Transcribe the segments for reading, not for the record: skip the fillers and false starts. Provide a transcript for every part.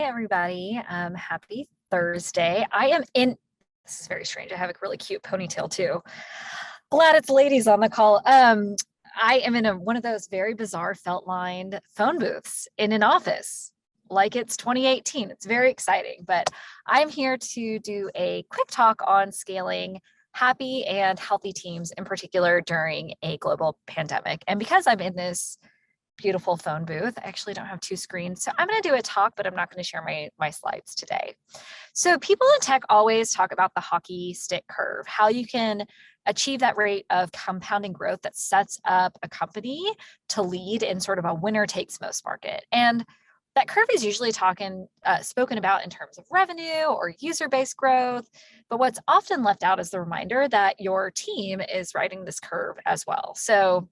everybody. Happy Thursday. This is very strange. I have a really cute ponytail too. Glad it's ladies on the call. I am in one of those very bizarre felt lined phone booths in an office, like it's 2018. It's very exciting, but I'm here to do a quick talk on scaling happy and healthy teams, in particular during a global pandemic. And because I'm in this beautiful phone booth, I actually don't have two screens. So I'm going to do a talk, but I'm not going to share my slides today. So people in tech always talk about the hockey stick curve, how you can achieve that rate of compounding growth that sets up a company to lead in sort of a winner takes most market. And that curve is usually spoken about in terms of revenue or user-based growth. But what's often left out is the reminder that your team is riding this curve as well. So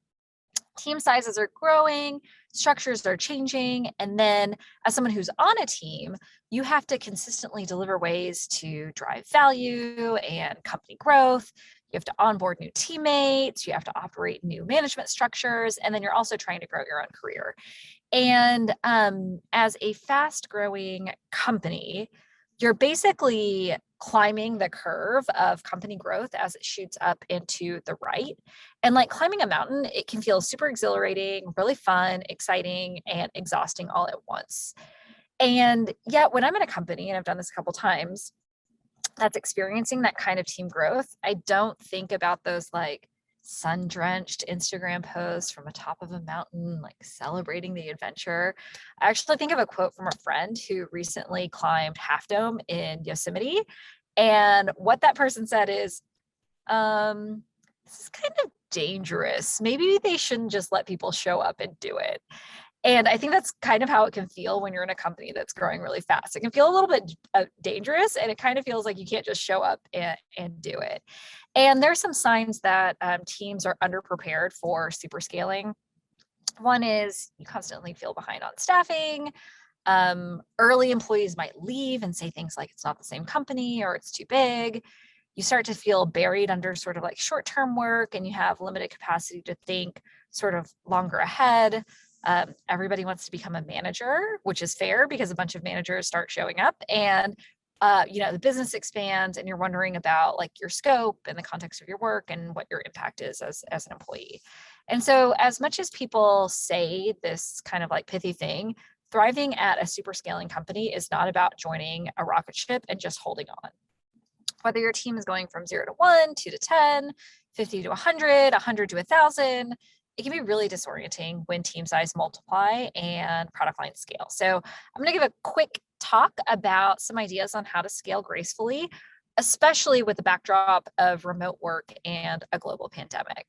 team sizes are growing, structures are changing, and then as someone who's on a team, you have to consistently deliver ways to drive value and company growth. You have to onboard new teammates, you have to operate new management structures, and then you're also trying to grow your own career. And as a fast growing company, you're basically climbing the curve of company growth as it shoots up into the right. And like climbing a mountain, it can feel super exhilarating, really fun, exciting, and exhausting all at once. And yet when I'm in a company, and I've done this a couple times, that's experiencing that kind of team growth, I don't think about those like sun-drenched Instagram posts from the top of a mountain, like celebrating the adventure. I actually think of a quote from a friend who recently climbed Half Dome in Yosemite. And what that person said is, this is kind of dangerous. Maybe they shouldn't just let people show up and do it. And I think that's kind of how it can feel when you're in a company that's growing really fast. It can feel a little bit dangerous, and it kind of feels like you can't just show up and do it. And there's some signs that teams are underprepared for super scaling. One is you constantly feel behind on staffing. Early employees might leave and say things like it's not the same company or it's too big. You start to feel buried under sort of like short-term work, and you have limited capacity to think sort of longer ahead. Everybody wants to become a manager, which is fair because a bunch of managers start showing up, and the business expands, and you're wondering about like your scope and the context of your work and what your impact is as an employee. And so as much as people say this kind of like pithy thing, thriving at a super scaling company is not about joining a rocket ship and just holding on. Whether your team is going from 0 to 1, 2 to 10, 50 to 100, 100 to 1,000, it can be really disorienting when team size multiply and product line scale. So I'm going to give a quick talk about some ideas on how to scale gracefully, especially with the backdrop of remote work and a global pandemic.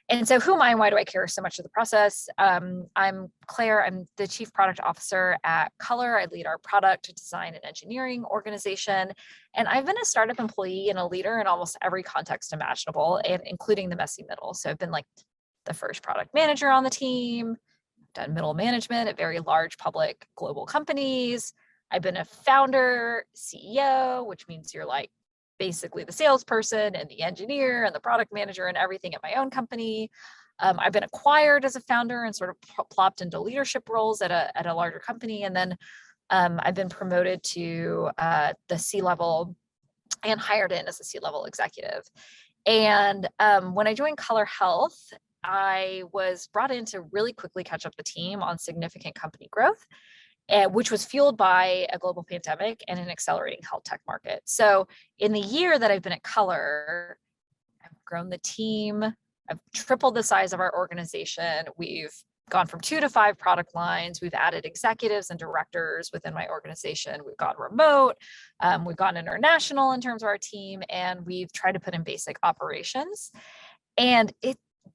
And so who am I and why do I care so much of the process? I'm Claire. I'm the Chief Product Officer at Color. I lead our product design and engineering organization. And I've been a startup employee and a leader in almost every context imaginable, and including the messy middle. So I've been like the first product manager on the team, done middle management at very large public global companies. I've been a founder, CEO, which means you're like basically the salesperson and the engineer and the product manager and everything at my own company. I've been acquired as a founder and sort of plopped into leadership roles at a larger company. And then I've been promoted to the C-level and hired in as a C-level executive. And when I joined Color Health, I was brought in to really quickly catch up the team on significant company growth, which was fueled by a global pandemic and an accelerating health tech market. So in the year that I've been at Color, I've grown the team, I've tripled the size of our organization. We've gone from 2 to 5 product lines. We've added executives and directors within my organization. We've gone remote. We've gone international in terms of our team, and we've tried to put in basic operations. And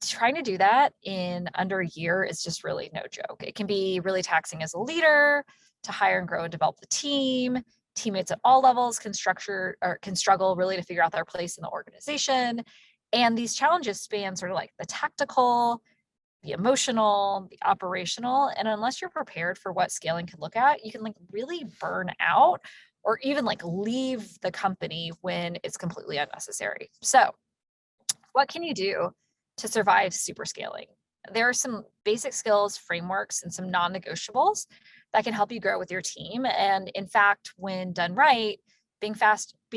trying to do that in under a year is just really no joke. It can be really taxing as a leader to hire and grow and develop the team. Teammates at all levels can struggle really to figure out their place in the organization. And these challenges span sort of like the tactical, the emotional, the operational. And unless you're prepared for what scaling can look at, you can like really burn out or even like leave the company when it's completely unnecessary. So what can you do to survive super scaling? There are some basic skills, frameworks, and some non-negotiables that can help you grow with your team. And in fact, when done right, being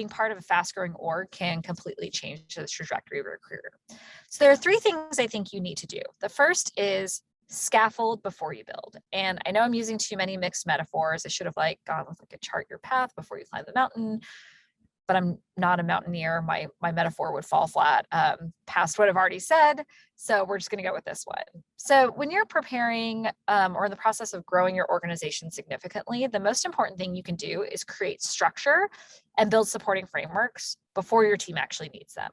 part of a fast growing org can completely change the trajectory of your career. So there are three things I think you need to do. The first is scaffold before you build. And I know I'm using too many mixed metaphors. I should have gone with a chart your path before you climb the mountain, but I'm not a mountaineer. My metaphor would fall flat past what I've already said. So we're just going to go with this one. So when you're preparing or in the process of growing your organization significantly, the most important thing you can do is create structure and build supporting frameworks before your team actually needs them.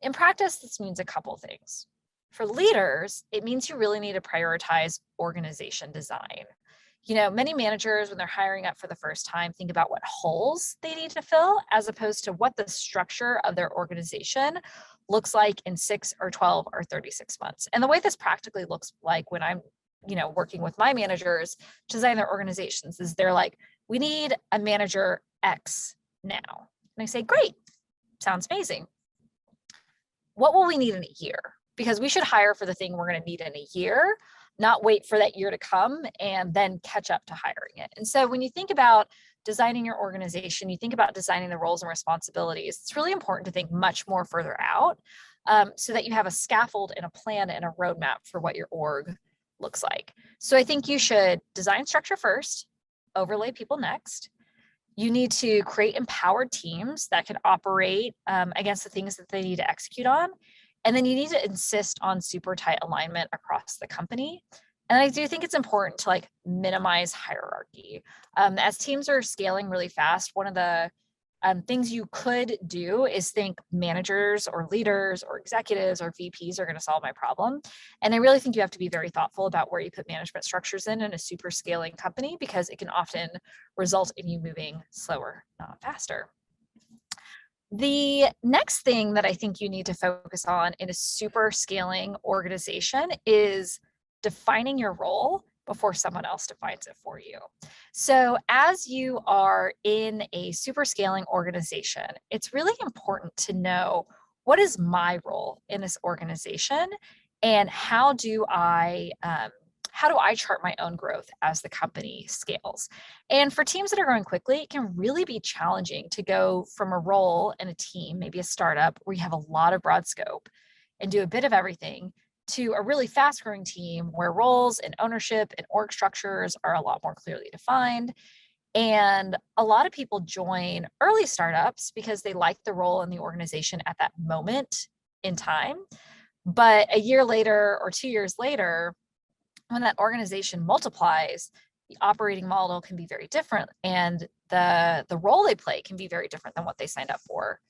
In practice, this means a couple things. For leaders, it means you really need to prioritize organization design. Many managers, when they're hiring up for the first time, think about what holes they need to fill, as opposed to what the structure of their organization looks like in 6 or 12 or 36 months. And the way this practically looks like when I'm, working with my managers to design their organizations is they're like, we need a manager X now. And I say, great, sounds amazing. What will we need in a year? Because we should hire for the thing we're going to need in a year, not wait for that year to come and then catch up to hiring it. And so when you think about designing your organization, you think about designing the roles and responsibilities, it's really important to think much more further out so that you have a scaffold and a plan and a roadmap for what your org looks like. So I think you should design structure first, overlay people next. You need to create empowered teams that can operate against the things that they need to execute on. And then you need to insist on super tight alignment across the company. And I do think it's important to minimize hierarchy. As teams are scaling really fast, one of the things you could do is think managers or leaders or executives or VPs are going to solve my problem. And I really think you have to be very thoughtful about where you put management structures in a super scaling company, because it can often result in you moving slower, not faster. The next thing that I think you need to focus on in a super scaling organization is defining your role before someone else defines it for you. So as you are in a super scaling organization, it's really important to know, what is my role in this organization, and how do I chart my own growth as the company scales? And for teams that are growing quickly, it can really be challenging to go from a role in a team, maybe a startup where you have a lot of broad scope and do a bit of everything, to a really fast growing team where roles and ownership and org structures are a lot more clearly defined. And a lot of people join early startups because they like the role in the organization at that moment in time. But a year later or 2 years later, when that organization multiplies, the operating model can be very different, and the role they play can be very different than what they signed up for.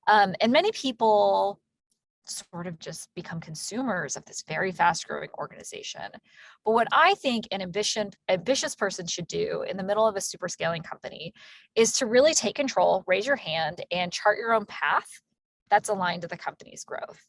And many people sort of just become consumers of this very fast growing organization. But what I think an ambitious person should do in the middle of a super scaling company is to really take control, raise your hand, and chart your own path that's aligned to the company's growth.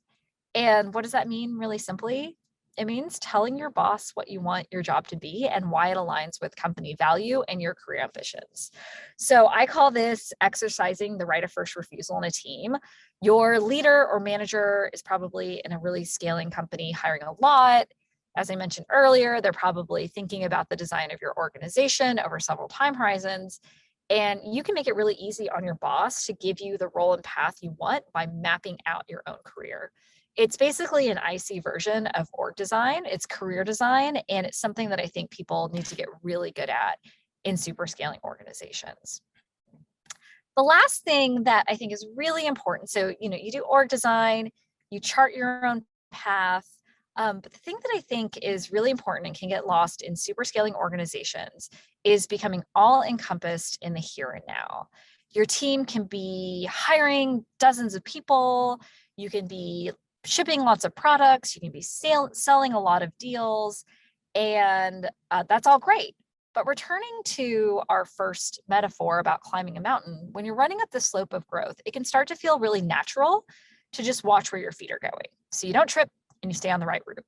And what does that mean really simply? It means telling your boss what you want your job to be and why it aligns with company value and your career ambitions. So I call this exercising the right of first refusal in a team. Your leader or manager is probably in a really scaling company hiring a lot. As I mentioned earlier, they're probably thinking about the design of your organization over several time horizons. And you can make it really easy on your boss to give you the role and path you want by mapping out your own career. It's basically an IC version of org design. It's career design, and it's something that I think people need to get really good at in super scaling organizations. The last thing that I think is really important, so you do org design, you chart your own path, but the thing that I think is really important and can get lost in super scaling organizations is becoming all encompassed in the here and now. Your team can be hiring dozens of people, you can be shipping lots of products, you can be selling a lot of deals, and that's all great. But returning to our first metaphor about climbing a mountain, when you're running up the slope of growth, it can start to feel really natural to just watch where your feet are going, so you don't trip and you stay on the right route.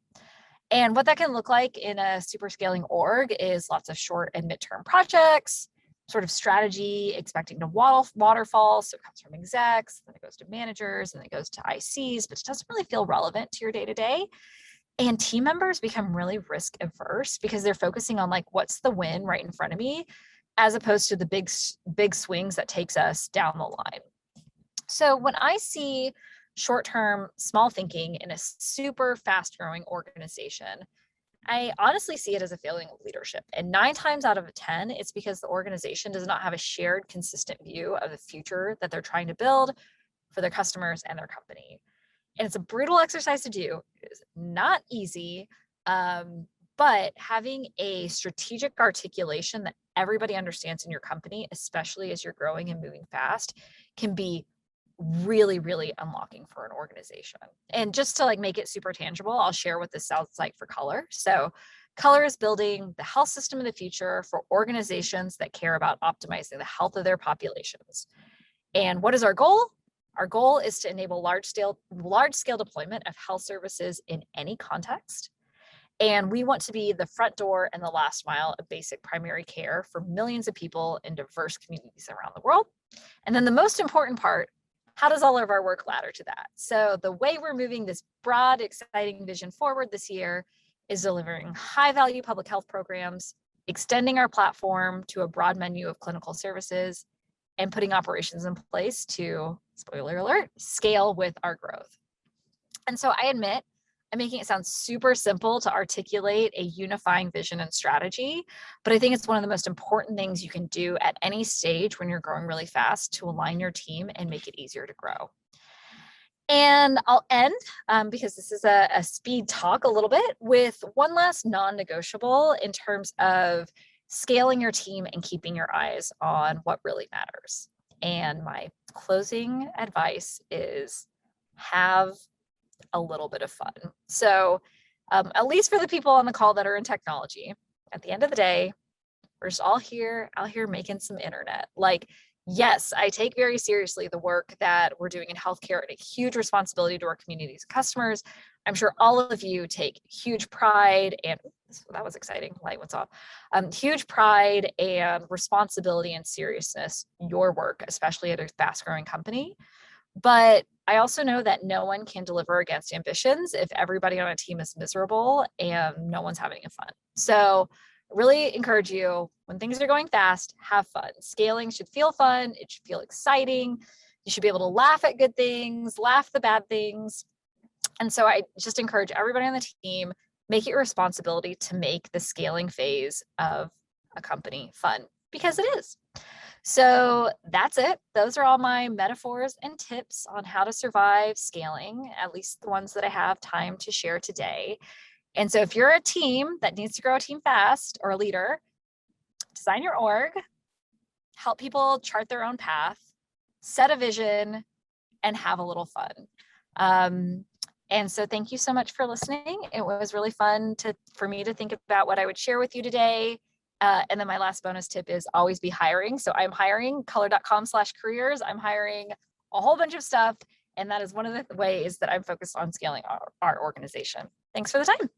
And what that can look like in a super scaling org is lots of short and midterm projects, sort of strategy, expecting to waterfall. So it comes from execs, then it goes to managers, and then it goes to ICs, but it doesn't really feel relevant to your day-to-day. And team members become really risk averse because they're focusing on like, what's the win right in front of me, as opposed to the big swings that takes us down the line. So when I see short-term small thinking in a super fast-growing organization, I honestly see it as a failing of leadership. And 9 times out of 10, it's because the organization does not have a shared, consistent view of the future that they're trying to build for their customers and their company. And it's a brutal exercise to do. It is not easy, but having a strategic articulation that everybody understands in your company, especially as you're growing and moving fast, can be really, really unlocking for an organization. And just to like make it super tangible, I'll share what this sounds like for Color. So Color is building the health system of the future for organizations that care about optimizing the health of their populations. And what is our goal? Our goal is to enable large-scale deployment of health services in any context. And we want to be the front door and the last mile of basic primary care for millions of people in diverse communities around the world. And then the most important part, how does all of our work ladder to that? So the way we're moving this broad, exciting vision forward this year is delivering high-value public health programs, extending our platform to a broad menu of clinical services, and putting operations in place to, spoiler alert, scale with our growth. And so I admit, I'm making it sound super simple to articulate a unifying vision and strategy, but I think it's one of the most important things you can do at any stage when you're growing really fast to align your team and make it easier to grow. And I'll end, because this is a speed talk a little bit, with one last non-negotiable in terms of scaling your team and keeping your eyes on what really matters. And my closing advice is have a little bit of fun. So at least for the people on the call that are in technology, at the end of the day, we're just all out here making some internet. Like, yes, I take very seriously the work that we're doing in healthcare and a huge responsibility to our communities and customers. I'm sure all of you take huge pride, and that was exciting, light went off, huge pride and responsibility and seriousness your work, especially at a fast growing company. But I also know that no one can deliver against ambitions if everybody on a team is miserable and no one's having fun. So really encourage you, when things are going fast, have fun. Scaling should feel fun. It should feel exciting. You should be able to laugh at good things, laugh at the bad things. And so I just encourage everybody on the team, make it your responsibility to make the scaling phase of a company fun, because it is. So that's it. Those are all my metaphors and tips on how to survive scaling, at least the ones that I have time to share today. And so if you're a team that needs to grow a team fast, or a leader, design your org, help people chart their own path, set a vision, and have a little fun. And so thank you so much for listening. It was really fun for me to think about what I would share with you today. And then my last bonus tip is always be hiring. So I'm hiring color.com/careers. I'm hiring a whole bunch of stuff. And that is one of the ways that I'm focused on scaling our organization. Thanks for the time.